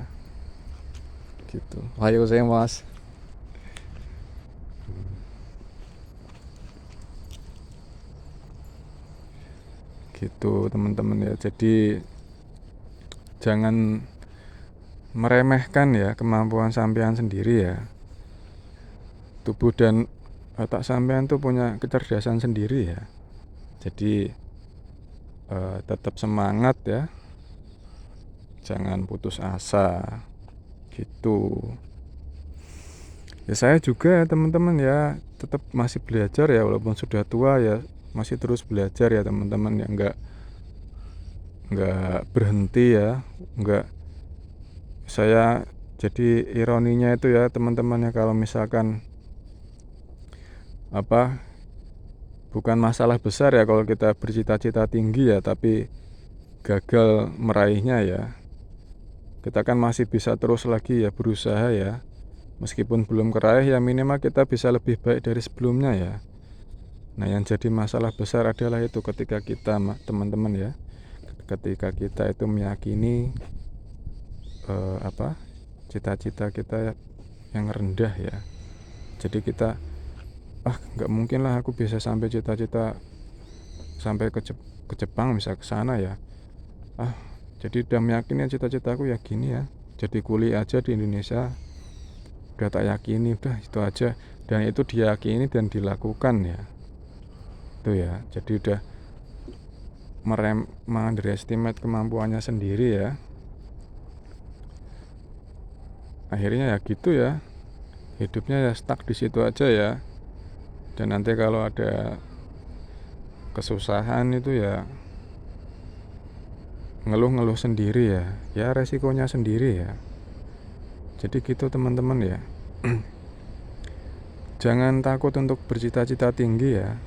Gitu. Ayo saya mas. Gitu teman-teman ya. Jadi jangan meremehkan ya kemampuan sampean sendiri ya. Tubuh dan otak sampean tuh punya kecerdasan sendiri ya. Jadi tetap semangat ya, jangan putus asa gitu. Ya saya juga teman-teman ya tetap masih belajar ya, walaupun sudah tua ya masih terus belajar ya teman-teman ya, nggak berhenti ya, nggak. Saya jadi ironinya itu ya teman-teman ya, kalau misalkan bukan masalah besar ya kalau kita bercita-cita tinggi ya tapi gagal meraihnya ya, kita kan masih bisa terus lagi ya berusaha ya, meskipun belum keraih ya minimal kita bisa lebih baik dari sebelumnya ya. Nah yang jadi masalah besar adalah itu ketika kita teman-teman ya, ketika kita itu meyakini cita-cita kita yang rendah ya. Jadi kita nggak mungkin lah aku bisa sampai cita-cita sampai ke Jepang bisa ke sana ya. Jadi udah meyakini cita-citaku ya gini ya, jadi kuli aja di Indonesia. Udah tak yakini, udah itu aja, dan itu diyakini dan dilakukan ya. Itu ya, jadi udah underestimate kemampuannya sendiri ya. Akhirnya ya gitu ya, hidupnya ya stuck di situ aja ya. Dan nanti kalau ada kesusahan itu ya ngeluh-ngeluh sendiri ya resikonya sendiri ya. Jadi gitu teman-teman ya. Jangan takut untuk bercita-cita tinggi ya.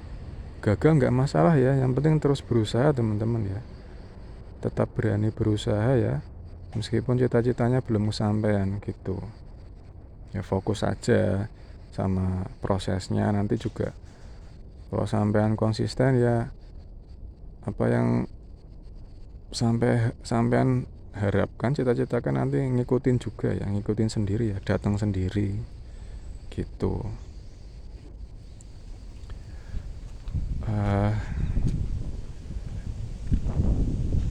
Gagal nggak masalah ya, yang penting terus berusaha teman-teman ya. Tetap berani berusaha ya, meskipun cita-citanya belum kesampaian gitu. Ya fokus aja sama prosesnya, nanti juga kalau sampean konsisten ya apa yang sampean harapkan, cita-citakan, nanti ngikutin juga ya, ngikutin sendiri ya, datang sendiri gitu.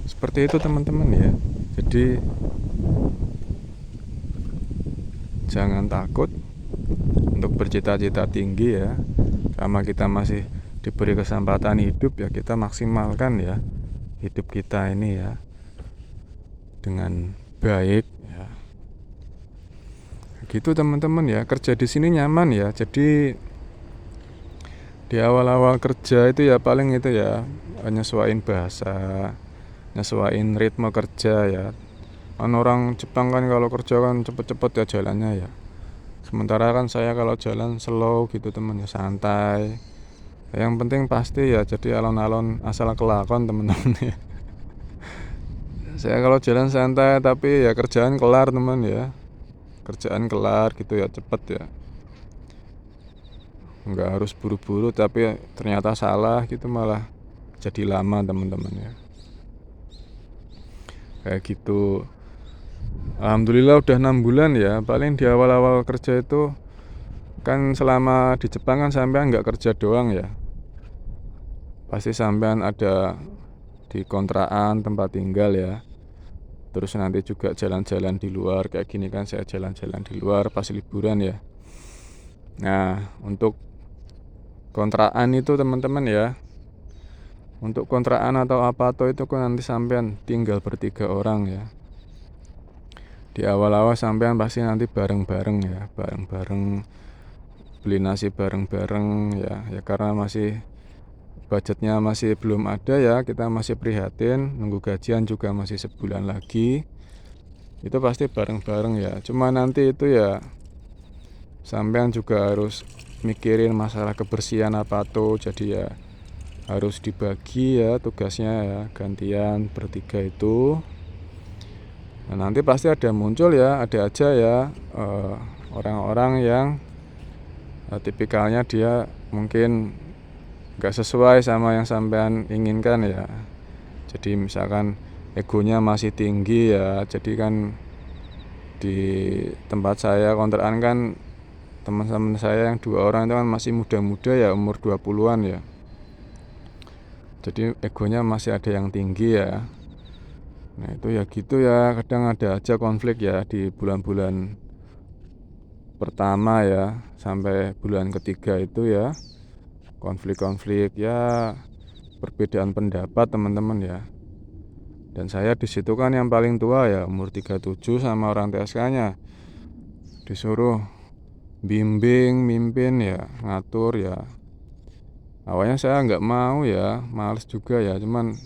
Seperti itu teman-teman ya. Jadi jangan takut untuk bercita-cita tinggi ya. Sama kita masih diberi kesempatan hidup ya, kita maksimalkan ya hidup kita ini ya dengan baik ya. Gitu teman-teman ya, kerja di sini nyaman ya. Jadi di awal-awal kerja itu ya paling itu ya nyesuaiin bahasa, nyesuaiin ritme kerja ya. Orang Jepang kan kalau kerja kan cepet-cepet ya jalannya ya. Sementara kan saya kalau jalan slow gitu teman ya, santai. Yang penting pasti ya jadi alon-alon asal kelakon teman-teman ya. Saya kalau jalan santai tapi ya kerjaan kelar teman ya. Kerjaan kelar gitu ya, cepet ya. Nggak harus buru-buru tapi ternyata salah gitu malah jadi lama teman-teman ya. Kayak gitu. Alhamdulillah udah 6 bulan ya. Paling di awal-awal kerja itu kan selama di Jepang kan sampean nggak kerja doang ya, pasti sampean ada di kontrakan tempat tinggal ya. Terus nanti juga jalan-jalan di luar kayak gini kan, saya jalan-jalan di luar pas liburan ya. Nah untuk kontrakan itu teman-teman ya, untuk kontrakan atau apa atau itu kan nanti sampean tinggal bertiga orang ya. Di awal-awal sampean pasti nanti bareng-bareng ya, bareng-bareng beli nasi bareng-bareng ya karena masih budgetnya masih belum ada ya, kita masih prihatin, nunggu gajian juga masih sebulan lagi. Itu pasti bareng-bareng ya. Cuma nanti itu ya sampean juga harus mikirin masalah kebersihan apa tuh, jadi ya harus dibagi ya tugasnya ya, gantian bertiga itu. Nah, nanti pasti ada muncul ya, ada aja ya orang-orang yang tipikalnya dia mungkin gak sesuai sama yang sampean inginkan ya. Jadi misalkan egonya masih tinggi ya. Jadi kan di tempat saya kontrakan kan teman-teman saya yang 2 orang itu kan masih muda-muda ya, umur 20-an ya. Jadi egonya masih ada yang tinggi ya. Nah itu ya gitu ya, kadang ada aja konflik ya di bulan-bulan pertama ya sampai bulan ketiga itu ya, konflik-konflik ya, perbedaan pendapat teman-teman ya. Dan saya di situ kan yang paling tua ya, umur 37, sama orang TSK-nya disuruh bimbing, mimpin ya, ngatur ya. Awalnya saya nggak mau ya, males juga ya, cuman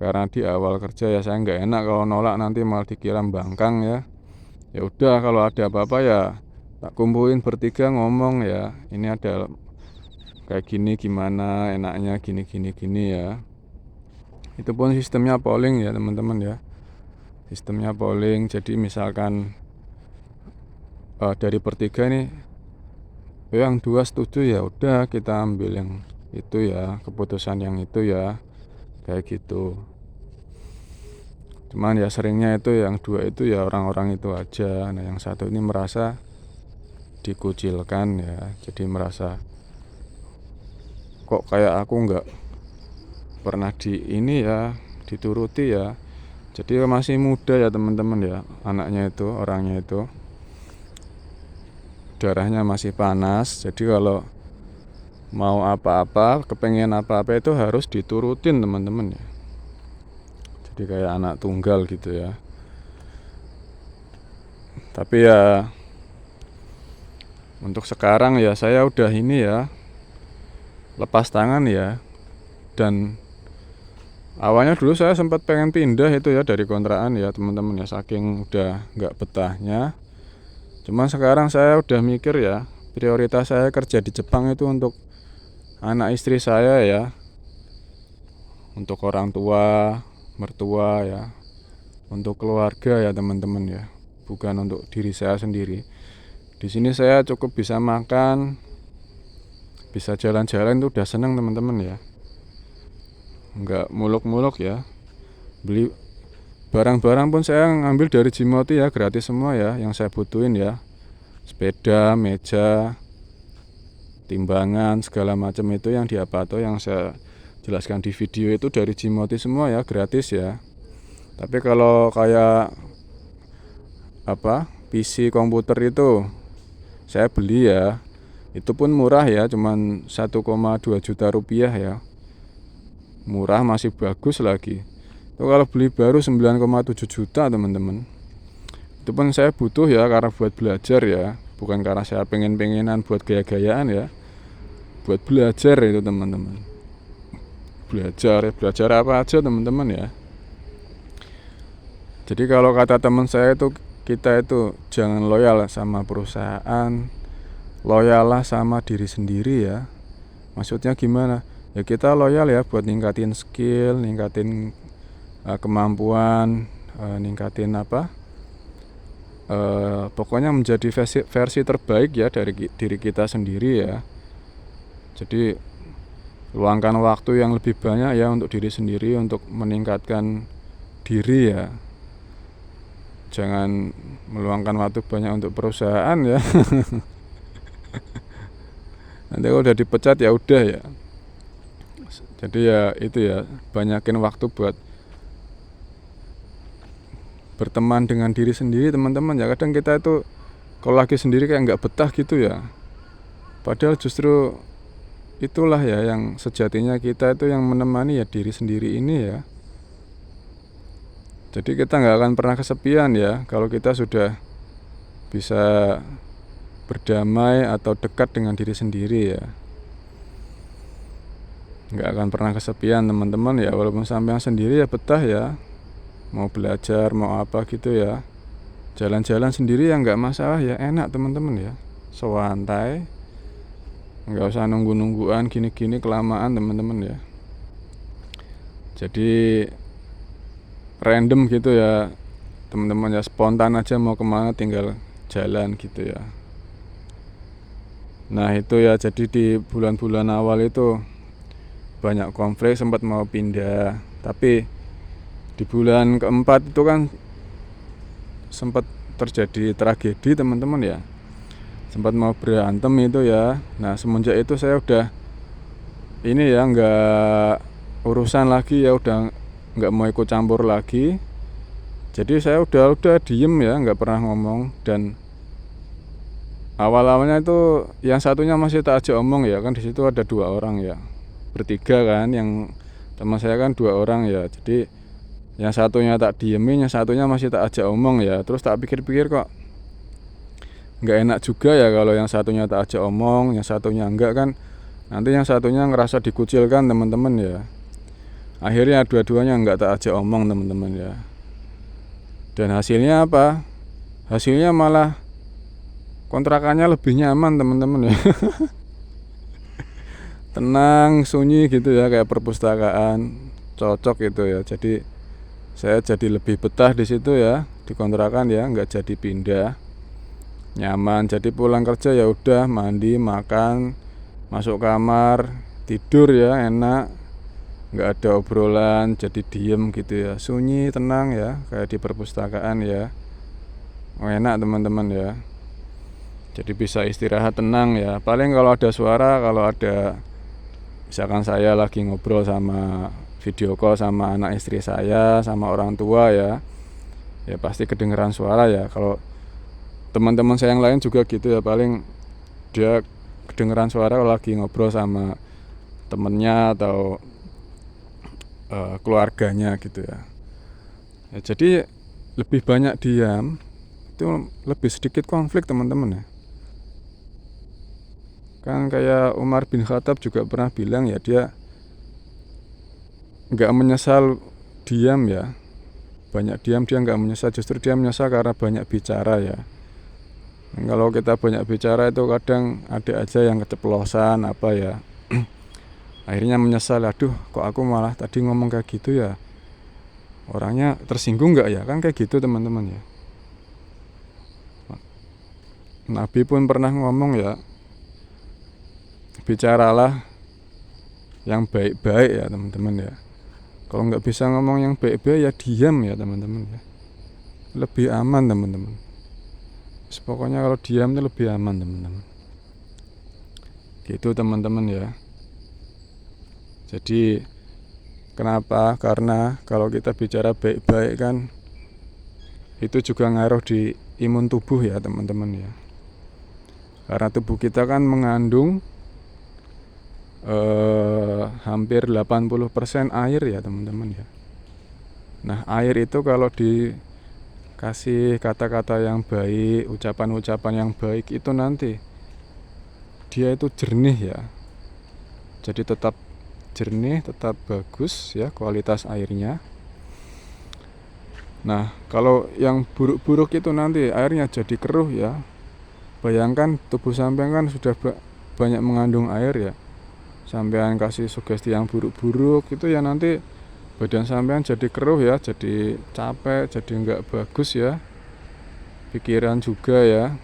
karena di awal kerja ya saya nggak enak kalau nolak nanti malah dikira bangkang ya. Ya udah kalau ada apa-apa ya tak kumpulin bertiga ngomong ya, ini ada kayak gini gimana enaknya gini ya. Itu pun sistemnya polling ya teman-teman ya, sistemnya polling. Jadi misalkan dari bertiga nih yang 2 setuju ya udah kita ambil yang itu ya, keputusan yang itu ya, kayak gitu. Cuman ya seringnya itu yang 2 itu ya orang-orang itu aja. Nah yang satu ini merasa dikucilkan ya, jadi merasa kok kayak aku pernah ini ya dituruti ya. Jadi masih muda ya teman-teman ya, anaknya itu, orangnya itu darahnya masih panas. Jadi kalau mau apa-apa, kepengen apa-apa itu harus diturutin teman-teman ya. Jadi kayak anak tunggal gitu ya. Tapi ya untuk sekarang ya saya udah ini ya, lepas tangan ya. Dan awalnya dulu saya sempat pengen pindah itu ya dari kontrakan ya teman-teman ya, saking udah nggak betahnya. Cuman sekarang saya udah mikir ya, prioritas saya kerja di Jepang itu untuk anak istri saya ya, untuk orang tua, mertua ya, untuk keluarga ya teman-teman ya, bukan untuk diri saya sendiri. Di sini saya cukup bisa makan, bisa jalan-jalan itu udah seneng teman-teman ya, nggak muluk-muluk ya. Beli barang-barang pun saya ngambil dari Jimoti ya, gratis semua ya, yang saya butuhin ya, sepeda, meja, timbangan, segala macam itu yang di Apato yang saya jelaskan di video itu dari Jimoti semua ya, gratis ya. Tapi kalau kayak PC komputer itu saya beli ya, itu pun murah ya, cuman 1,2 juta rupiah ya, murah, masih bagus lagi. Itu kalau beli baru 9,7 juta teman-teman. Itu pun saya butuh ya, karena buat belajar ya, bukan karena saya pengen-pengenan buat gaya-gayaan ya, buat belajar itu teman-teman. Belajar apa aja teman-teman ya. Jadi kalau kata teman saya itu, kita itu jangan loyal sama perusahaan, loyal sama diri sendiri ya. Maksudnya gimana? Ya kita loyal ya buat ningkatin skill, ningkatin kemampuan, ningkatin pokoknya menjadi versi terbaik ya dari diri kita sendiri ya. Jadi luangkan waktu yang lebih banyak ya untuk diri sendiri, untuk meningkatkan diri ya. Jangan meluangkan waktu banyak untuk perusahaan ya. Nanti kalau udah dipecat ya udah ya. Jadi ya itu ya, banyakin waktu buat berteman dengan diri sendiri teman-teman ya. Kadang kita itu kalau lagi sendiri kayak nggak betah gitu ya, padahal justru itulah ya yang sejatinya kita itu yang menemani ya diri sendiri ini ya. Jadi kita nggak akan pernah kesepian ya kalau kita sudah bisa berdamai atau dekat dengan diri sendiri ya. Nggak akan pernah kesepian teman-teman ya, walaupun sampai sendiri ya betah ya, mau belajar mau apa gitu ya, jalan-jalan sendiri ya nggak masalah ya, enak teman-teman ya, santai, nggak usah nunggu-nungguan gini-gini kelamaan teman-teman ya. Jadi random gitu ya teman-teman ya, spontan aja mau kemana tinggal jalan gitu ya. Nah itu ya, jadi di bulan-bulan awal itu banyak konflik, sempat mau pindah, tapi di bulan keempat itu kan sempat terjadi tragedi teman-teman ya, sempat mau berantem itu ya. Nah semenjak itu saya udah ini ya, nggak urusan lagi ya, udah nggak mau ikut campur lagi. Jadi saya udah diem ya, nggak pernah ngomong. Dan awal-awalnya itu yang satunya masih tak ajak omong ya, kan di situ ada 2 orang ya, bertiga kan, yang teman saya kan 2 orang ya. Jadi yang satunya tak diemin, yang satunya masih tak ajak omong ya. Terus tak pikir-pikir kok nggak enak juga ya kalau yang satunya tak ajak omong, yang satunya enggak, kan nanti yang satunya ngerasa dikucilkan teman-teman ya. Akhirnya dua-duanya enggak tak ajak omong teman-teman ya. Dan hasilnya apa? Hasilnya malah kontrakannya lebih nyaman teman-teman ya. Tenang, sunyi gitu ya, kayak perpustakaan, cocok gitu ya. Jadi saya jadi lebih betah di situ ya, di kontrakan ya, nggak jadi pindah, nyaman. Jadi pulang kerja ya udah mandi, makan, masuk kamar, tidur ya, enak, nggak ada obrolan, jadi diem gitu ya, sunyi, tenang ya, kayak di perpustakaan ya. Enak teman-teman ya. Jadi bisa istirahat tenang ya. Paling kalau ada suara, kalau ada misalkan saya lagi ngobrol sama video call sama anak istri saya, sama orang tua ya pasti kedengeran suara ya. Kalau teman-teman saya yang lain juga gitu ya, paling dia kedengeran suara kalau lagi ngobrol sama temennya atau keluarganya gitu ya. Jadi lebih banyak diam itu lebih sedikit konflik teman-teman ya. Kan kayak Umar bin Khattab juga pernah bilang ya, dia nggak menyesal diam ya, banyak diam dia nggak menyesal, justru dia menyesal karena banyak bicara ya. Dan kalau kita banyak bicara itu kadang ada aja yang keceplosan apa ya, akhirnya menyesal, aduh kok aku malah tadi ngomong kayak gitu ya, orangnya tersinggung nggak ya, kan kayak gitu teman-teman ya. Nabi pun pernah ngomong ya, bicaralah yang baik-baik ya teman-teman ya. Kalau nggak bisa ngomong yang baik-baik ya diam ya teman-teman ya, lebih aman teman-teman. Pokoknya kalau diam itu lebih aman teman-teman. Gitu teman-teman ya. Jadi kenapa? Karena kalau kita bicara baik-baik kan itu juga ngaruh di imun tubuh ya teman-teman ya. Karena tubuh kita kan mengandung hampir 80% air ya teman-teman ya. Nah air itu kalau dikasih kata-kata yang baik, ucapan-ucapan yang baik itu nanti dia itu jernih ya. Jadi tetap jernih, tetap bagus ya kualitas airnya. Nah kalau yang buruk-buruk itu nanti airnya jadi keruh ya. Bayangkan tubuh sampean kan sudah banyak mengandung air ya, sampean kasih sugesti yang buruk-buruk itu ya nanti badan sampean jadi keruh ya, jadi capek, jadi enggak bagus ya. Pikiran juga ya,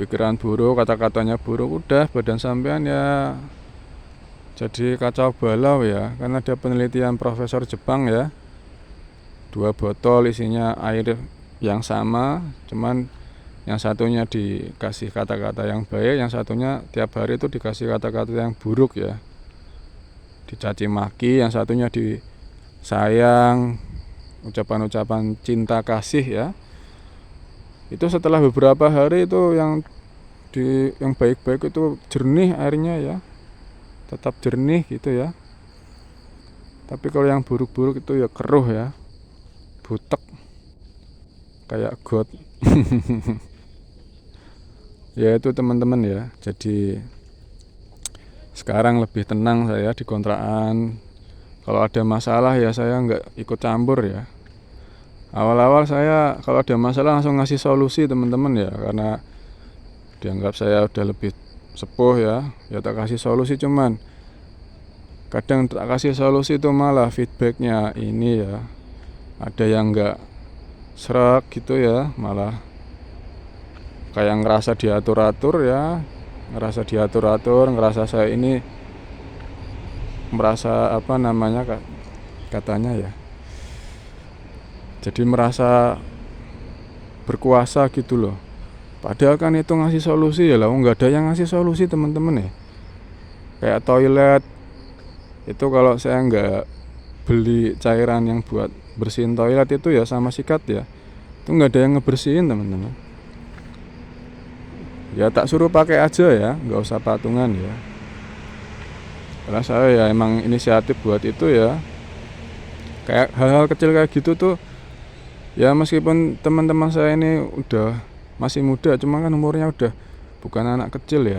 pikiran buruk, kata-katanya buruk, udah badan sampean ya jadi kacau balau ya. Karena ada penelitian profesor Jepang ya, 2 botol isinya air yang sama, cuman yang satunya dikasih kata-kata yang baik, yang satunya tiap hari itu dikasih kata-kata yang buruk ya, dicaci maki. Yang satunya disayang, ucapan-ucapan cinta kasih ya. Itu setelah beberapa hari itu yang baik-baik itu jernih airnya ya, tetap jernih gitu ya. Tapi kalau yang buruk-buruk itu ya keruh ya, butek kayak got. Ya itu teman-teman ya. Jadi sekarang lebih tenang saya di kontrakan. Kalau ada masalah ya saya nggak ikut campur ya. Awal-awal saya kalau ada masalah langsung ngasih solusi teman-teman ya, karena dianggap saya udah lebih sepuh ya tak kasih solusi. Cuman kadang tak kasih solusi itu malah feedbacknya ini ya, ada yang nggak serak gitu ya, malah kayak ngerasa diatur-atur ya, ngerasa saya ini merasa apa namanya katanya ya, jadi merasa berkuasa gitu loh. Padahal kan itu ngasih solusi ya lah, nggak ada yang ngasih solusi teman-teman ya. Kayak toilet itu kalau saya nggak beli cairan yang buat bersihin toilet itu ya sama sikat ya, itu nggak ada yang ngebersihin teman-teman. Ya tak suruh pakai aja ya, nggak usah patungan ya. Karena saya ya emang inisiatif buat itu ya. Kayak hal-hal kecil kayak gitu tuh ya, meskipun teman-teman saya ini udah masih muda, cuma kan umurnya udah bukan anak kecil ya.